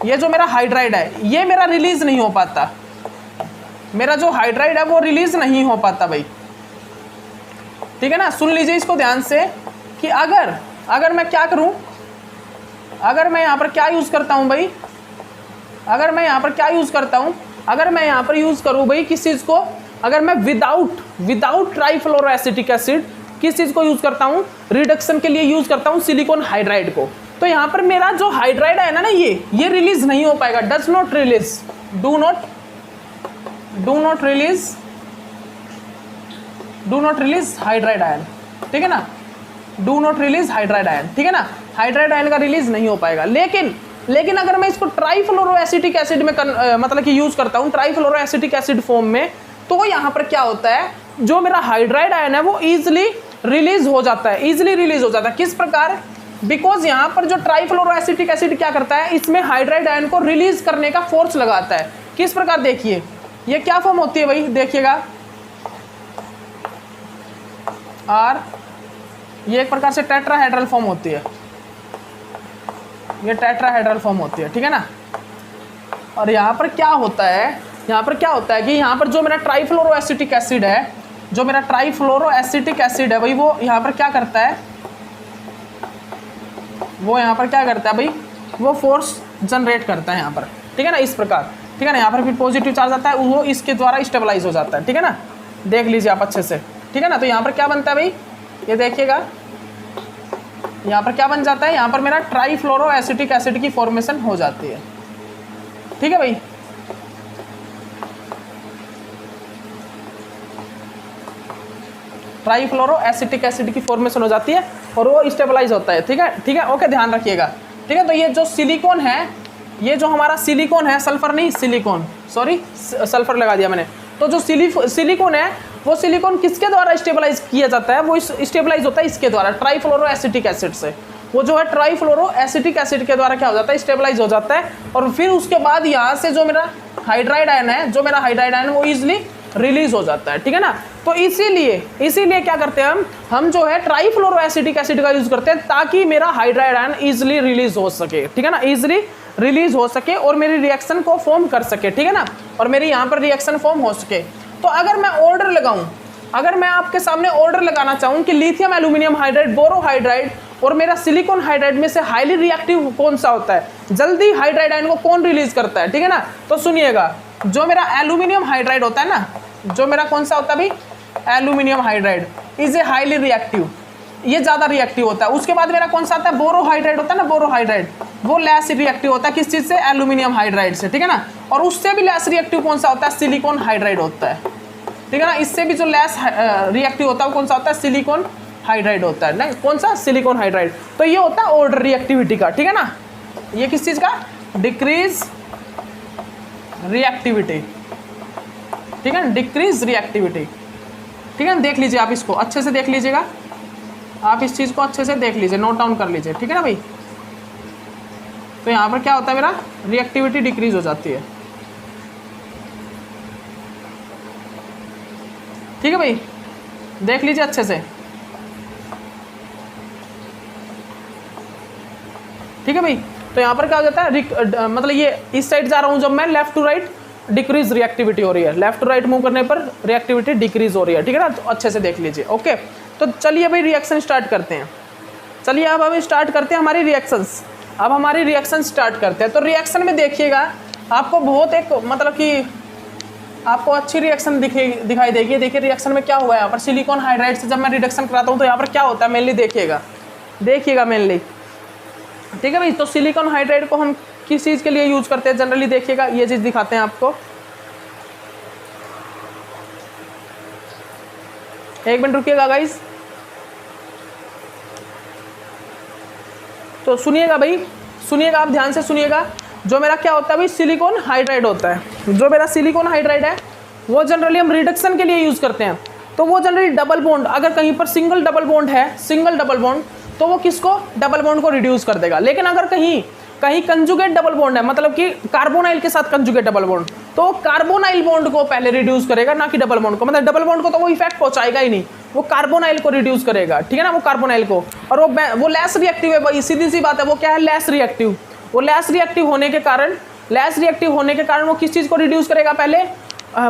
ये जो मेरा हाइड्राइड है, ये मेरा रिलीज नहीं हो पाता, मेरा जो हाइड्राइड है वो रिलीज नहीं हो पाता भाई, ठीक है ना। सुन लीजिए इसको ध्यान से कि अगर मैं क्या करूं, अगर मैं यहाँ पर क्या यूज करता हूं भाई, अगर मैं यहाँ पर क्या यूज करता हूं, अगर मैं यहाँ पर यूज करूं भाई किस चीज को, अगर मैं विदाउट ट्राईफ्लोरो एसिटिक एसिड किस चीज को यूज करता हूं, रिडक्शन के लिए यूज करता हूं सिलिकॉन हाइड्राइड को, तो यहाँ पर मेरा जो हाइड्राइड है ना, ये रिलीज नहीं हो पाएगा, does not release, do not release hydride ion, ठीक है ना, do not release hydride ion, ठीक है ना, हाइड्राइड आयन का रिलीज नहीं हो पाएगा। लेकिन अगर मैं इसको ट्राईफ्लोरो एसिटिक एसिड में मतलब कि यूज करता हूँ, ट्राईफ्लोरो एसिटिक एसिड फॉर्म में, तो यहाँ पर क्या होता है, जो मेरा हाइड्राइड आयन है वो इजिली रिलीज हो जाता है, किस प्रकार, बिकॉज यहाँ पर जो ट्राईफ्लोरो एसिटिक एसिड क्या करता है, इसमें हाइड्राइड आयन को रिलीज करने का फोर्स लगाता है। किस प्रकार, देखिए ये क्या फॉर्म होती है भाई, देखिएगा आर, ये एक प्रकार से टेट्राहेड्रल फॉर्म होती है, ये टेट्राहेड्रल फॉर्म होती है, ठीक है ना। और यहाँ पर क्या होता है, कि यहाँ पर जो मेरा ट्राईफ्लोरो एसिटिक एसिड है, भाई वो यहाँ पर क्या करता है, भाई वो फोर्स जनरेट करता है यहाँ पर, ठीक है ना, इस प्रकार, ठीक है ना। यहाँ पर फिर पॉजिटिव चार्ज आता है, वो इसके द्वारा स्टेबलाइज हो जाता है, ठीक है ना, देख लीजिए आप अच्छे से, ठीक है ना। तो यहाँ पर क्या बनता है भाई, ये देखिएगा यहाँ पर क्या बन जाता है, यहाँ पर मेरा ट्राईफ्लोरो एसिटिक एसिड की फॉर्मेशन हो जाती है, ठीक है भाई। ट्राईफ्लोरो एसिटिक एसिड की फॉर्मेशन हो जाती है और वो स्टेबलाइज होता है, ठीक है, ओके, ध्यान रखिएगा, ठीक है। तो ये जो सिलिकॉन है, ये जो हमारा सिलिकॉन है, सल्फर नहीं, सिलिकॉन, सॉरी सल्फर लगा दिया मैंने, तो जो सिलिकॉन है, वो सिलिकॉन किसके द्वारा स्टेबलाइज किया जाता है, वो स्टेबलाइज होता है इसके द्वारा, ट्राईफ्लोरो एसिटिक एसिड से, वो जो है ट्राईफ्लोरो एसिटिक एसिड के द्वारा क्या हो जाता है, स्टेबलाइज हो जाता है। और फिर उसके बाद यहाँ से जो मेरा हाइड्राइड आयन है, वो इजिली रिलीज हो जाता है, ठीक है ना। तो इसीलिए क्या करते हैं हम जो है ट्राईफ्लोरो एसिटिक एसिड का यूज करते हैं, ताकि मेरा हाइड्राइड आयन इजिली रिलीज हो सके, ठीक है ना, इजिली रिलीज हो सके और मेरी रिएक्शन को फॉर्म कर सके, ठीक है ना, और मेरी यहाँ पर रिएक्शन फॉर्म हो सके। तो अगर मैं ऑर्डर लगाऊं, अगर मैं आपके सामने ऑर्डर लगाना चाहूँ कि लिथियम एल्यूमिनियम हाइड्राइड, बोरोहाइड्राइड और मेरा सिलिकॉन हाइड्राइड में से हाईली रिएक्टिव कौन सा होता है, जल्दी हाइड्राइड आयन को कौन रिलीज करता है, ठीक है ना। तो सुनिएगा, जो मेरा एल्यूमिनियम हाइड्राइड होता है ना, जो मेरा कौन सा होता है भाई, aluminium hydride is a highly reactive, ये ज़्यादा रिएक्टिव होता है। उसके बाद मेरा कौन सा आता है, बोरोहाइड्राइड होता है ना, बोरोहाइड्राइड वो लेस रिएक्टिव होता है, किस चीज़ से, एल्यूमिनियम हाइड्राइड से, ठीक है ना। और उससे भी लेस रिएक्टिव कौन सा होता है, सिलिकॉन हाइड्राइड होता है, ठीक है ना। इससे भी जो लेस रिएक्टिव होता है वो कौन सा होता है, सिलिकॉन हाइड्राइड होता है ना, कौन सा, सिलिकॉन हाइड्राइड। तो ये होता है ऑर्डर रिएक्टिविटी का, ठीक है ना, ये किस चीज़ का, डिक्रीज रिएक्टिविटी, ठीक है, डिक्रीज रिएक्टिविटी, ठीक है। देख लीजिए आप इसको अच्छे से देख लीजिएगा, आप इस चीज़ को अच्छे से देख लीजिए, नोट डाउन कर लीजिए, ठीक है ना भाई। तो यहाँ पर क्या होता है, मेरा रिएक्टिविटी डिक्रीज हो जाती है, ठीक है भाई, देख लीजिए अच्छे से, ठीक है भाई। तो यहाँ पर क्या हो जाता है, मतलब ये इस साइड जा रहा हूँ जब मैं, left to right decrease reactivity हो रही है, लेफ्ट टू राइट मूव करने पर रिएक्टिविटी डिक्रीज हो रही है, ठीक है ना। तो अच्छे से देख लीजिए, ओके। तो चलिए भाई रिएक्शन स्टार्ट करते हैं, चलिए अब हम स्टार्ट करते हैं हमारी रिएक्शंस, अब हमारी रिएक्शन स्टार्ट करते हैं। तो रिएक्शन में देखिएगा आपको बहुत एक मतलब कि आपको अच्छी रिएक्शन दिखाई देगी। देखिए रिएक्शन में क्या हुआ है, यहाँ पर सिलिकॉन हाइड्राइड से जब मैं रिडक्शन कराता हूँ तो यहाँ पर क्या होता है, मेनली देखिएगा मेनली, ठीक है भाई। तो सिलिकॉन हाइड्राइड को हम किस चीज़ के लिए यूज करते हैं जनरली, देखिएगा ये चीज़ दिखाते हैं आपको, एक मिनट रुकिएगा गाइस। तो सुनिएगा भाई, सुनिएगा, आप ध्यान से सुनिएगा। जो मेरा क्या होता है भाई, सिलिकॉन हाइड्राइड होता है। जो मेरा सिलिकॉन हाइड्राइड है वो जनरली हम रिडक्शन के लिए यूज़ करते हैं। तो वो जनरली डबल बॉन्ड, अगर कहीं पर सिंगल डबल बॉन्ड है, सिंगल डबल बॉन्ड, तो वो किसको, डबल बॉन्ड को रिड्यूस कर देगा। लेकिन अगर कहीं कंजुगेट डबल बॉन्ड है, मतलब कि कार्बोनाइल के साथ कंजुगेट डबल बॉन्ड, तो कार्बोनाइल बॉन्ड को पहले रिड्यूस करेगा, ना कि डबल बॉन्ड को। मतलब डबल बॉन्ड को तो वो इफेक्ट पहुंचाएगा ही नहीं, वो कार्बोनाइल को रिड्यूस करेगा, ठीक है ना, वो कार्बोनाइल को। और वो लेस रिएक्टिव है भाई, सीधी सी बात है। वो क्या है, लेस रिएक्टिव। वो लेस रिएक्टिव होने के कारण वो किस चीज़ को रिड्यूस करेगा, पहले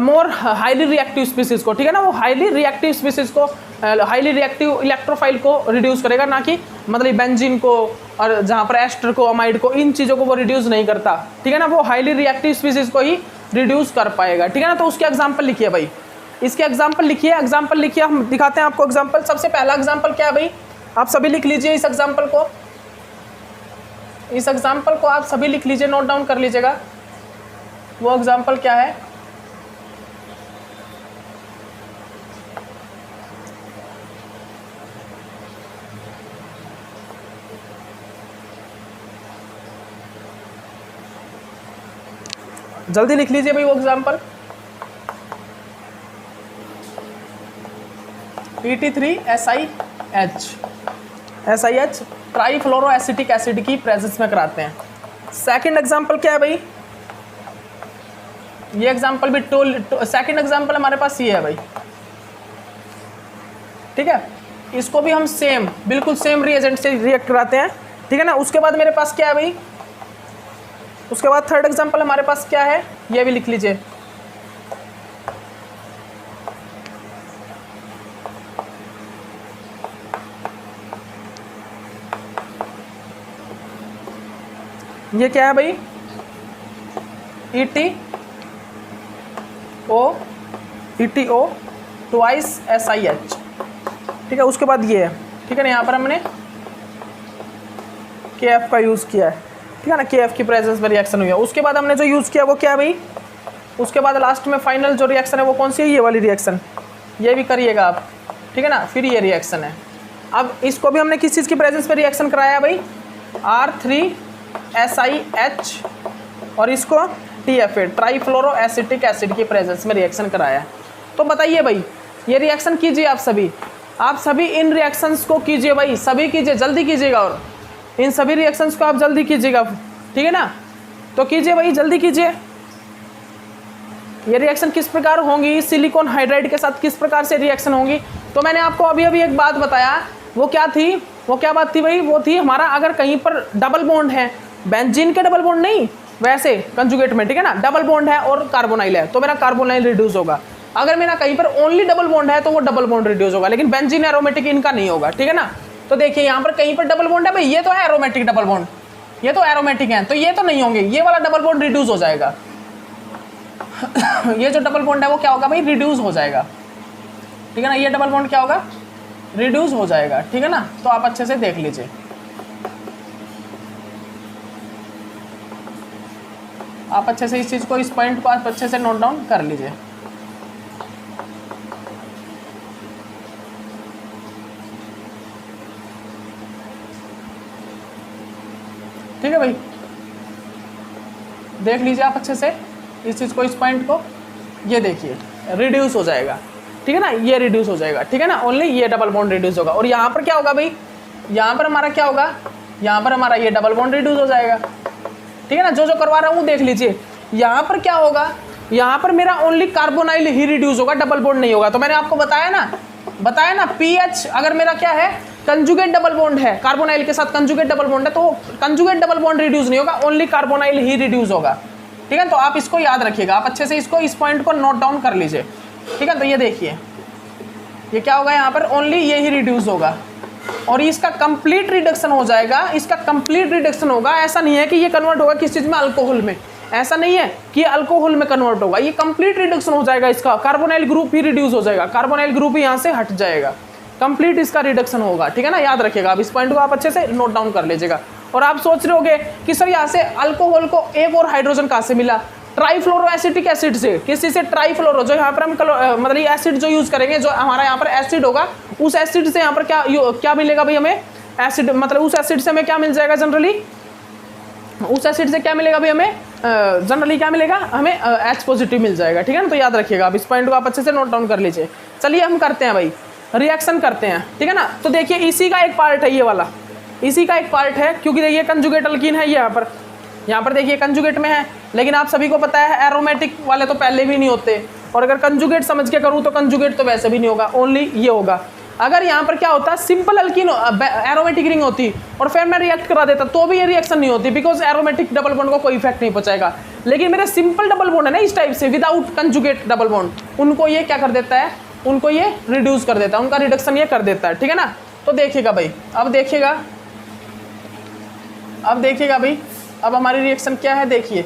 मोर हाईली रिएक्टिव स्पीसीज को, ठीक है ना। वो हाईली रिएक्टिव स्पीसीज को, हाईली रिएक्टिव इलेक्ट्रोफाइल को रिड्यूस करेगा, ना कि मतलब बेंजीन को और जहाँ पर एस्टर को, अमाइड को, इन चीज़ों को वो रिड्यूस नहीं करता, ठीक है ना। वो हाईली रिएक्टिव स्पीसीज को ही रिड्यूस कर पाएगा, ठीक है ना। तो उसके एग्जाम्पल लिखिए भाई, इसके एग्जाम्पल लिखिए, हम दिखाते हैं आपको एग्जाम्पल। सबसे पहला एग्जाम्पल क्या है भाई, आप सभी लिख लीजिए इस एग्जाम्पल को आप सभी लिख लीजिए, नोट डाउन कर लीजिएगा। वो एग्जाम्पल क्या है, जल्दी लिख लीजिए भाई वो एग्जाम्पल। PET3SiH ट्राईफ्लोरोएसिटिक एसिड की प्रेजेंस में कराते हैं। सेकंड एग्जाम्पल क्या है भाई, ये एग्जाम्पल भी सेकंड एग्जाम्पल हमारे पास ये है भाई, ठीक है। इसको भी हम बिल्कुल सेम रिएजेंट से रिएक्ट कराते हैं, ठीक है ना। उसके बाद मेरे पास क्या है भाई, उसके बाद थर्ड एग्जाम्पल हमारे पास क्या है, ये भी लिख लीजिए। ये क्या है भाई, ETO ट्वाइस SiH, ठीक है। उसके बाद ये है, ठीक है ना, यहाँ पर हमने KF का यूज़ किया है, ठीक है ना। KF की प्रेजेंस में रिएक्शन हुई है। उसके बाद हमने जो यूज़ किया वो क्या है भाई, उसके बाद लास्ट में फाइनल जो रिएक्शन है वो कौन सी है, ये वाली रिएक्शन, ये भी करिएगा आप, ठीक है ना। फिर ये रिएक्शन है। अब इसको भी हमने किस चीज़ की प्रेजेंस में रिएक्शन कराया है भाई, R3SiH, और इसको TFA ट्राईफ्लोरोएसिटिक एसिड की प्रेजेंस में रिएक्शन कराया है। तो बताइए भाई, ये रिएक्शन कीजिए आप सभी इन रिएक्शंस को कीजिए भाई, सभी कीजिए, जल्दी कीजिएगा, और इन सभी रिएक्शंस को आप जल्दी कीजिएगा, ठीक है ना। तो कीजिए भाई, जल्दी कीजिए। ये रिएक्शन किस प्रकार होंगी, सिलिकॉन हाइड्राइड के साथ किस प्रकार से रिएक्शन होंगी। तो मैंने आपको अभी एक बात बताया, वो क्या बात थी भाई, वो थी हमारा अगर कहीं पर डबल बॉन्ड है, बेंजीन के डबल बॉन्ड नहीं, वैसे कंजुगेट में, ठीक है ना, डबल बॉन्ड है और कार्बोनाइल है, तो मेरा कार्बोनाइल रिड्यूस होगा। अगर मेरा कहीं पर ओनली डबल बॉन्ड है तो वो डबल बॉन्ड रिड्यूस होगा, लेकिन बेंजीन एरोमेटिक इनका नहीं होगा, ठीक है ना। तो देखिए यहाँ पर कहीं पर डबल बॉन्ड है भाई, ये तो है एरोमेटिक डबल बॉन्ड, ये तो एरोमेटिक है, तो ये तो नहीं होंगे, ये वाला डबल बॉन्ड रिड्यूस हो जाएगा। ये जो डबल बॉन्ड है वो क्या होगा भाई, रिड्यूस हो जाएगा, ठीक है ना। ये डबल बॉन्ड क्या होगा, रिड्यूस हो जाएगा, ठीक है ना। तो आप अच्छे से देख लीजिए। आप अच्छे से इस चीज़ को, इस पॉइंट को आप अच्छे से नोट डाउन कर लीजिए। ठीक है भाई, देख लीजिए आप अच्छे से इस चीज़ को, इस पॉइंट को। ये देखिए रिड्यूस हो जाएगा, ठीक है ना, ये रिड्यूस हो जाएगा, ठीक है ना। ओनली ये डबल बॉन्ड रिड्यूस होगा। और यहाँ पर क्या होगा भाई, यहाँ पर हमारा क्या होगा, यहाँ पर हमारा ये डबल बॉन्ड रिड्यूस हो जाएगा, ठीक है ना। जो करवा रहा हूँ देख लीजिए। यहाँ पर क्या होगा, यहाँ पर मेरा ओनली कार्बोनाइल ही रिड्यूस होगा, डबल बॉन्ड नहीं होगा। तो मैंने आपको बताया ना पीएच अगर मेरा क्या है, कंजुगेट डबल बॉन्ड है, कार्बोनाइल के साथ कंजुगेट डबल बॉन्ड है, तो कंजुगेट डबल बॉन्ड रिड्यूस नहीं होगा, ओनली कार्बोनाइल ही रिड्यूस होगा, ठीक है। तो आप इसको याद रखिएगा, आप अच्छे से इसको, इस पॉइंट को नोट डाउन कर लीजिए, ठीक है। तो ये देखिए, ये क्या होगा, यहाँ पर ओनली ये ही रिड्यूस होगा और इसका कंप्लीट रिडक्शन हो जाएगा, इसका कंप्लीट रिडक्शन होगा। ऐसा नहीं है कि ये कन्वर्ट होगा किस चीज़ में, अल्कोहल में, ऐसा नहीं है कि अल्कोहल में कन्वर्ट होगा, ये कंप्लीट रिडक्शन हो जाएगा, इसका कार्बोनाइल ग्रुप ही रिड्यूस हो जाएगा, कार्बोनाइल ग्रुप ही यहाँ से हट जाएगा, कंप्लीट इसका रिडक्शन होगा, ठीक है ना। याद रखिएगा, आप इस पॉइंट को आप अच्छे से नोट डाउन कर लीजिएगा। और आप सोच रहे होगे कि सर यहाँ से अल्कोहल को एक और हाइड्रोजन कहाँ से मिला, ट्राईफ्लोरोएसिटिक एसिड से, किसी से ट्राईफ्लोरो, जो यहाँ पर हम मतलब ये एसिड जो यूज़ करेंगे, जो हमारा यहाँ पर एसिड होगा, उस एसिड से यहाँ पर क्या मिलेगा भाई हमें, एसिड, मतलब उस एसिड से हमें क्या मिल जाएगा जनरली, उस एसिड से क्या मिलेगा भाई हमें, जनरली क्या मिलेगा हमें, H पॉजिटिव मिल जाएगा, ठीक है ना। तो याद रखिएगा, आप इस पॉइंट को आप अच्छे से नोट डाउन कर लीजिए। चलिए हम करते हैं भाई, रिएक्शन करते हैं, ठीक है ना। तो देखिए इसी का एक पार्ट है ये वाला, इसी का एक पार्ट है, क्योंकि देखिए कंजुगेट अल्कीन है यहाँ पर देखिए कंजुगेट में है, लेकिन आप सभी को पता है एरोमेटिक वाले तो पहले भी नहीं होते, और अगर कंजुगेट समझ के करूँ तो कंजुगेट तो वैसे भी नहीं होगा, ओनली ये होगा। अगर यहाँ पर क्या होता है, सिंपल अल्कीन एरोमेटिक रिंग होती और फिर मैं रिएक्ट करा देता तो भी ये रिएक्शन नहीं होती, बिकॉज एरोमेटिक डबल बॉन्ड को कोई इफेक्ट नहीं पहुंचाएगा। लेकिन मेरे सिंपल डबल बॉन्ड है ना इस टाइप से, विदाउट कंजुगेट डबल बॉन्ड, उनको ये क्या कर देता है, उनको ये रिड्यूस कर देता है, उनका रिडक्शन ये कर देता है, ठीक है ना। तो देखिएगा भाई, अब देखिएगा भाई, अब हमारी रिएक्शन क्या है, देखिए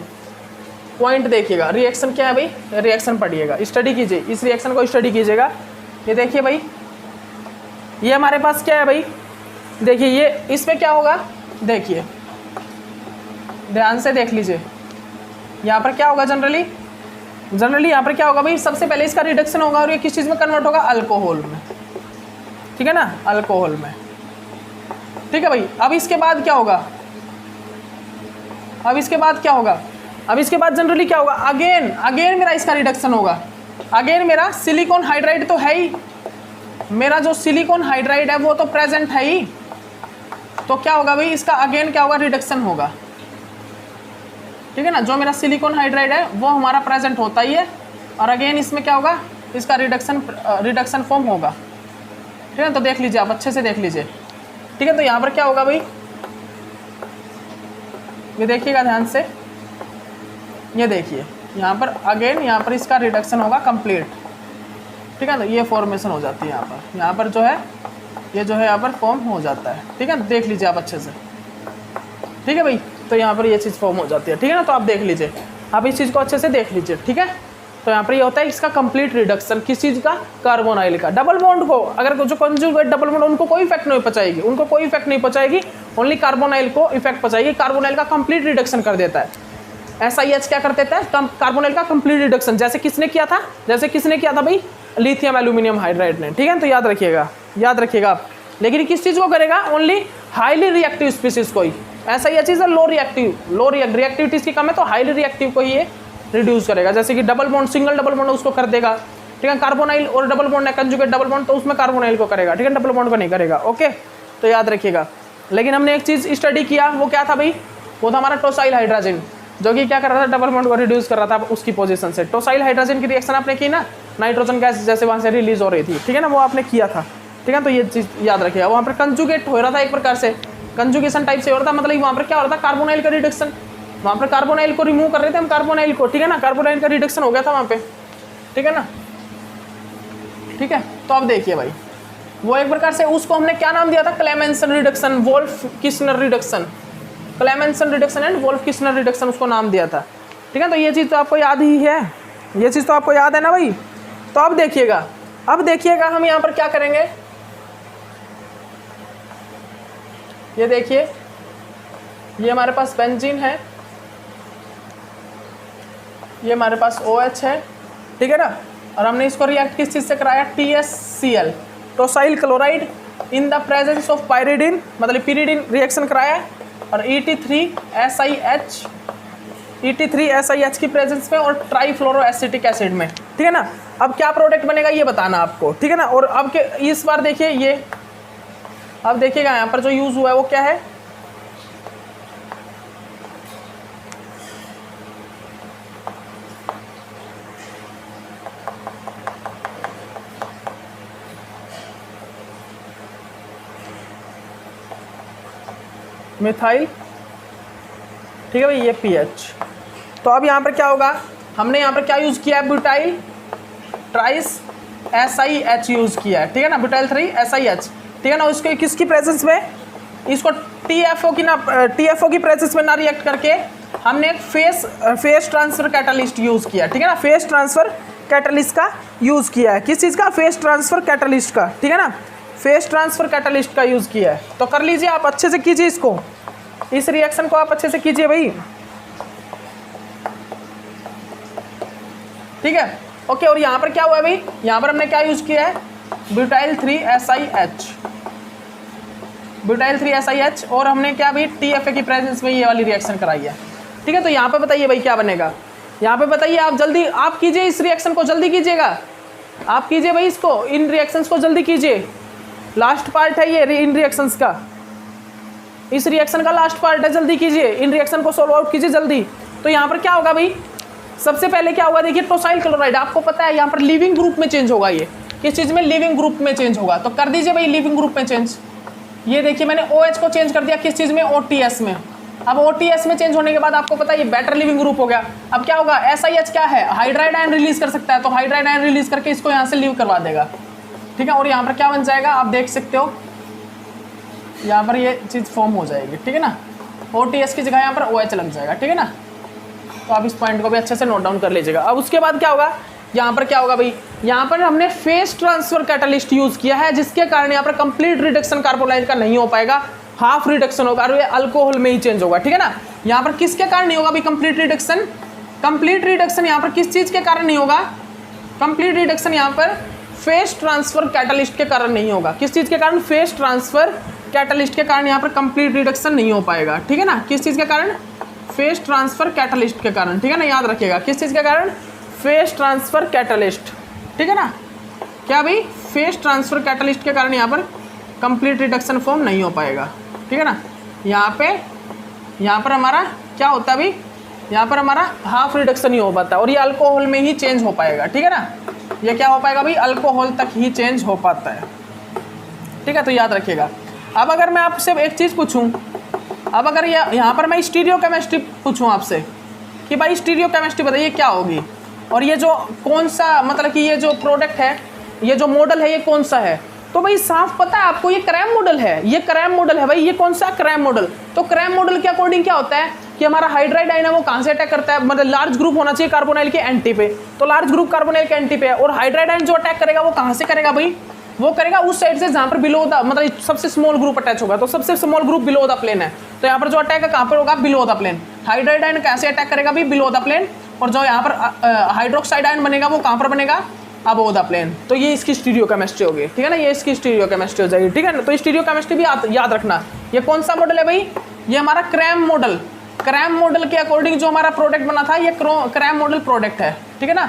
पॉइंट देखिएगा, रिएक्शन क्या है भाई, रिएक्शन पढ़िएगा, स्टडी कीजिए, इस रिएक्शन को स्टडी कीजिएगा। ये देखिए भाई, ये हमारे पास क्या है भाई, देखिए ये इसमें क्या होगा, देखिए ध्यान से देख लीजिए, यहाँ पर क्या होगा, जनरली यहाँ पर क्या होगा भाई, सबसे पहले इसका रिडक्शन होगा और ये किस चीज़ में कन्वर्ट होगा, अल्कोहल में, ठीक है ना, अल्कोहल में, ठीक है भाई। अब इसके बाद क्या होगा, अब इसके बाद जनरली क्या होगा, अगेन मेरा इसका रिडक्शन होगा, अगेन मेरा सिलिकॉन हाइड्राइड तो है ही, मेरा जो सिलिकॉन हाइड्राइड है वो तो प्रेजेंट है ही, तो क्या होगा भाई, इसका अगेन क्या होगा, रिडक्शन होगा, ठीक है ना। जो मेरा सिलिकॉन हाइड्राइड है वो हमारा प्रेजेंट होता ही है, और अगेन इसमें क्या होगा, इसका रिडक्शन फॉर्म होगा, ठीक है ना। तो देख लीजिए, आप अच्छे से देख लीजिए, ठीक है। तो यहाँ पर क्या होगा भाई, ये देखिएगा ध्यान से, ये देखिए यहाँ पर अगेन यहाँ पर इसका रिडक्शन होगा कंप्लीट, ठीक है। तो ये फॉर्मेशन हो जाती है यहाँ पर जो है, ये जो है यहाँ पर फॉर्म हो जाता है, ठीक है। देख लीजिए आप अच्छे से, ठीक है भाई। तो यहाँ पर ये चीज़ फॉर्म हो जाती है, ठीक है ना। तो आप देख लीजिए, आप इस चीज़ को अच्छे से देख लीजिए, ठीक है। तो यहाँ पर ये होता है इसका कंप्लीट रिडक्शन, किस चीज़ का, कार्बोनाइल का। डबल बॉन्ड को अगर जो कंजुगेट डबल बॉन्ड उनको कोई इफेक्ट नहीं पहुँचाएगी, ओनली कार्बोनाइल को इफेक्ट पहुँचाएगी। कार्बोनाइल का कंप्लीट रिडक्शन कर देता है। SiH क्या कर देता है, कार्बोनाइल का कंप्लीट रिडक्शन, जैसे किसने किया था भाई, लिथियम एल्यूमिनियम हाइड्राइड ने, ठीक है। तो याद रखिएगा आप। लेकिन किस चीज़ को करेगा, ओनली हाईली रिएक्टिव स्पीसीज को ही। SiH इज लो रिएक्टिविटी इसकी कम है, तो हाईली रिएक्टिव को ही ये रिड्यूस करेगा। जैसे कि double bond, single double bond उसको कर देगा, ठीक है। कार्बोनाइल और डबल बॉन्ड है, कंजुगेट डबल बॉन्ड, तो उसमें कार्बोनाइल को करेगा, ठीक है, डबल बॉन्ड को नहीं करेगा, ओके। तो याद रखिएगा। लेकिन हमने एक चीज़ स्टडी किया, वो क्या था भाई, वो था हमारा टोसाइल हाइड्रोजन, जो कि क्या कर रहा था, डबल बॉन्ड को रिड्यूस कर रहा था उसकी पोजीशन से। टोसाइल हाइड्रोजन की रिएक्शन आपने की ना, नाइट्रोजन गैस जैसे वहाँ से रिलीज हो रही थी, ठीक है ना, वो आपने किया था, ठीक है। तो ये चीज़ याद रखिएगा। वहाँ पर कंजुगेट हो रहा था, एक प्रकार से कंजुगेशन टाइप से हो रहा था, मतलब वहाँ पर क्या हो रहा था, कार्बोनाइल का रिडक्शन, वहाँ पर कार्बोनाइल को रिमूव कर रहे थे हम, कार्बोनाइल को, ठीक है ना, कार्बोनाइल का रिडक्शन हो गया था वहाँ पे, ठीक है ना, ठीक है। तो अब देखिए भाई, वो एक प्रकार से उसको हमने क्या नाम दिया था, Clemmensen reduction, Wolff Kishner reduction, Clemmensen reduction and Wolff Kishner reduction उसको नाम दिया था, ठीक है। तो ये चीज़ तो आपको याद ही है, ये चीज़ तो आपको याद है ना भाई। तो अब देखिएगा हम यहाँ पर क्या करेंगे, ये देखिए, ये हमारे पास बेंजीन है, ये हमारे पास OH है, ठीक है ना, और हमने इसको रिएक्ट किस चीज़ से कराया, TSCl, tosyl chloride in the presence of pyridine, मतलब पिरिडीन रिएक्शन कराया, और ET3SiH की प्रेजेंस में और ट्राईफ्लोरोएसिटिक एसिड में, ठीक है ना। अब क्या प्रोडक्ट बनेगा ये बताना आपको, ठीक है ना। और अब के इस बार देखिए, ये अब देखिएगा यहाँ पर जो यूज़ हुआ है वो क्या है, मिथाइल, ठीक है भाई, ये PH। तो अब यहाँ पर क्या होगा, हमने यहाँ पर क्या यूज़ किया है, ब्यूटाइल ट्राइस SiH यूज़ किया है, ठीक है ना, ब्यूटाइल 3 SiH, ठीक है ना। उसको किसकी प्रेजेंस में, इसको TFO की प्रेजेंस में ना रिएक्ट करके हमने एक फेस ट्रांसफर कैटालिस्ट यूज़ किया, ठीक है ना, फेस ट्रांसफर कैटालिस्ट का यूज़ किया है। किस चीज़ का, फेस ट्रांसफर कैटालिस्ट का, ठीक है ना, फेस ट्रांसफर कैटालिस्ट का यूज़ किया है। तो कर लीजिए आप, अच्छे से कीजिए इसको, इस रिएक्शन को आप अच्छे से कीजिए भाई, ठीक है, ओके। और यहाँ पर क्या हुआ है भाई, यहाँ पर हमने क्या यूज़ किया है, ब्यूटाइल 3 SiH, ब्यूटाइल 3SiH, और हमने क्या भी TFA की प्रेजेंस में ये वाली रिएक्शन कराई है। ठीक है, तो यहाँ पे बताइए भाई क्या बनेगा, यहाँ पे बताइए आप जल्दी आप कीजिए इस रिएक्शन को, जल्दी कीजिएगा आप, कीजिए भाई इसको, इन रिएक्शंस को जल्दी कीजिए। लास्ट पार्ट है ये इन रिएक्शंस का, इस रिएक्शन का लास्ट पार्ट है, जल्दी कीजिए, इन रिएक्शन को सोल्व आउट कीजिए जल्दी। तो यहाँ पर क्या होगा भाई, सबसे पहले क्या होगा देखिए, टोसाइल क्लोराइड आपको पता है यहाँ पर लिविंग ग्रुप में चेंज होगा। ये किस चीज़ में, लिविंग ग्रुप में चेंज होगा। तो कर दीजिए भाई लिविंग ग्रुप में चेंज। ये देखिए मैंने OH को चेंज कर दिया किस चीज़ में, OTS में। अब OTS में चेंज होने के बाद आपको पता है ये बेटर लिविंग ग्रुप हो गया। अब क्या होगा, SiH क्या है, हाइड्राइड आयन रिलीज कर सकता है, तो हाइड्राइड आयन रिलीज करके इसको यहाँ से लीव करवा देगा। ठीक है, और यहाँ पर क्या बन जाएगा आप देख सकते हो, यहाँ पर ये चीज़ फॉर्म हो जाएगी। ठीक है ना, OTS की जगह यहाँ पर OH लग जाएगा। ठीक है ना, तो आप इस पॉइंट को भी अच्छे से नोट डाउन कर लीजिएगा। अब उसके बाद क्या होगा, यहाँ पर क्या होगा भाई, यहाँ पर हमने फेस ट्रांसफर कैटलिस्ट यूज किया है, जिसके कारण यहाँ पर कंप्लीट रिडक्शन कार्बोनाइल का नहीं हो पाएगा, हाफ रिडक्शन होगा और ये अल्कोहल में ही चेंज होगा। ठीक है ना, यहाँ पर किसके कारण नहीं होगा भाई कंप्लीट रिडक्शन, कंप्लीट रिडक्शन यहाँ पर किस चीज़ के कारण नहीं होगा, कंप्लीट रिडक्शन यहाँ पर फेस ट्रांसफर कैटलिस्ट के कारण नहीं होगा। किस चीज़ के कारण, फेस ट्रांसफर कैटलिस्ट के कारण यहाँ पर कंप्लीट रिडक्शन नहीं हो पाएगा। ठीक है ना, किस चीज़ के कारण, फेस ट्रांसफर कैटलिस्ट के कारण। ठीक है ना, याद रखिएगा किस चीज़ के कारण, फेस ट्रांसफर कैटलिस्ट। ठीक है ना, क्या भाई, फेस ट्रांसफर कैटलिस्ट के कारण यहाँ पर कंप्लीट रिडक्शन फॉर्म नहीं हो पाएगा। ठीक है ना, यहाँ पर हमारा क्या होता है भाई, यहाँ पर हमारा हाफ रिडक्शन ही हो पाता है और ये अल्कोहल में ही चेंज हो पाएगा। ठीक है ना, ये क्या हो पाएगा भाई, अल्कोहल तक ही चेंज हो पाता है। ठीक है, तो याद रखिएगा। अब अगर मैं आपसे एक चीज़ पूछूं, अब अगर यहाँ पर मैं स्टीरियो केमिस्ट्री पूछूं आपसे कि भाई स्टीरियो केमिस्ट्री बताइए क्या होगी, और ये जो कौन सा, मतलब कि ये जो प्रोडक्ट है, ये जो मॉडल है ये कौन सा है, तो भाई साफ पता है आपको, ये क्रैम मॉडल है, ये क्रैम मॉडल है भाई। ये कौन सा, क्रैम मॉडल। तो क्रैम मॉडल के अकॉर्डिंग क्या होता है कि हमारा हाइड्राइड आयन है वो कहाँ से अटैक करता है, मतलब लार्ज ग्रुप होना चाहिए कार्बोनाइल के एंटी पे, तो लार्ज ग्रुप कार्बोनाइल के एंटी पे है, और हाइड्राइड आयन जो अटैक करेगा वो कहाँ से करेगा भाई, वो करेगा उस साइड से जहाँ पर बिलो द, मतलब सबसे स्मॉल ग्रुप अटैच होगा, तो सबसे small group below the plane है, तो यहाँ पर जो अटैक है कहाँ पर होगा, below the plane. Hydride ion कैसे अटैक करेगा भी, बिलो द प्लेन, और जो यहाँ पर हाइड्रोक्साइड आयन बनेगा वो कहाँ पर बनेगा, अबव द प्लेन। तो ये इसकी स्टीरियो केमिस्ट्री होगी। ठीक है ना, ये इसकी स्टीरियो केमिस्ट्री हो जाएगी। ठीक है ना, तो स्टीरियो केमिस्ट्री भी याद रखना। ये कौन सा मॉडल है भाई, ये हमारा क्रैम मॉडल, क्रैम मॉडल के अकॉर्डिंग जो हमारा प्रोडक्ट बना था ये क्रैम मॉडल प्रोडक्ट है। ठीक है ना,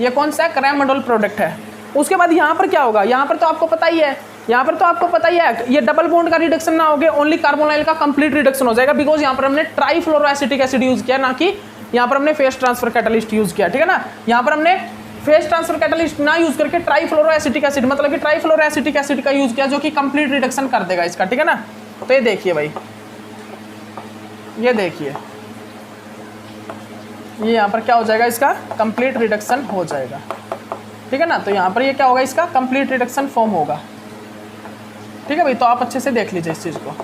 ये कौन सा क्रैम मॉडल प्रोडक्ट है। उसके बाद यहाँ पर क्या होगा, यहाँ पर तो आपको पता ही है, यहाँ पर तो आपको पता ही है, ये डबल बॉन्ड का रिडक्शन ना होगा, ओनली कार्बोनाइल का कंप्लीट रिडक्शन हो जाएगा, बिकॉज यहाँ पर हमने ट्राइफ्लोरोएसिटिक एसिड यूज किया, ना कि यहाँ पर हमने फेस ट्रांसफर कैटलिस्ट यूज किया। ठीक है ना, यहाँ पर हमने फेस ट्रांसफर कैटलिस्ट ना यूज करके ट्राइफ्लोरोएसिटिक एसिड, मतलब कि ट्राइफ्लोरोएसिटिक एसिड का यूज किया, जो कि कंप्लीट रिडक्शन कर देगा इसका। ठीक है ना, तो ये देखिए भाई, ये देखिए, ये यहाँ पर क्या हो जाएगा, इसका कंप्लीट रिडक्शन हो जाएगा। ठीक है ना, तो यहाँ पर ये क्या होगा, इसका कंप्लीट रिडक्शन फॉर्म होगा। ठीक है भाई, तो आप अच्छे से देख लीजिए इस चीज़ को,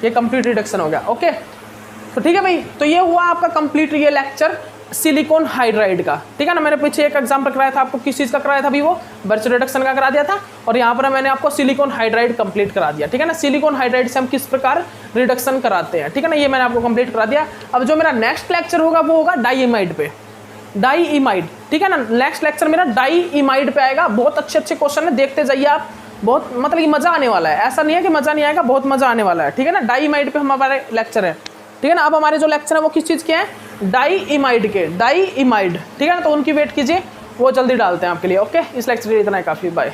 ये कंप्लीट रिडक्शन हो गया। ओके, तो ठीक है भाई, तो ये हुआ आपका कंप्लीट ये लेक्चर सिलिकॉन हाइड्राइड का। ठीक है ना, मैंने पीछे एक एग्जाम्पल कराया था आपको, किस चीज़ का कराया था अभी, वो बर्च रिडक्शन का करा दिया था, और यहाँ पर मैंने आपको सिलिकॉन हाइड्राइड कंप्लीट करा दिया। ठीक है ना, सिलिकॉन हाइड्राइड से हम किस प्रकार रिडक्शन कराते हैं। ठीक है ना, ये मैंने आपको कंप्लीट करा दिया। अब जो मेरा नेक्स्ट लेक्चर होगा वो होगा डाईइमाइड पे, डाईइमाइड। ठीक है ना, नेक्स्ट लेक्चर मेरा डाईइमाइड पे आएगा। बहुत अच्छे अच्छे क्वेश्चन है, देखते जाइए आप, बहुत मतलब कि मज़ा आने वाला है, ऐसा नहीं है कि मज़ा नहीं आएगा, बहुत मज़ा आने वाला है। ठीक है ना, डाईइमाइड पे हमारे लेक्चर है। ठीक है ना, अब हमारे जो लेक्चर है वो किस चीज़ के हैं, डाईइमाइड के, डाईइमाइड। ठीक है ना, तो उनकी वेट कीजिए, वो जल्दी डालते हैं आपके लिए। ओके, इस लेक्चर के लिए इतना ही काफ़ी, बाय।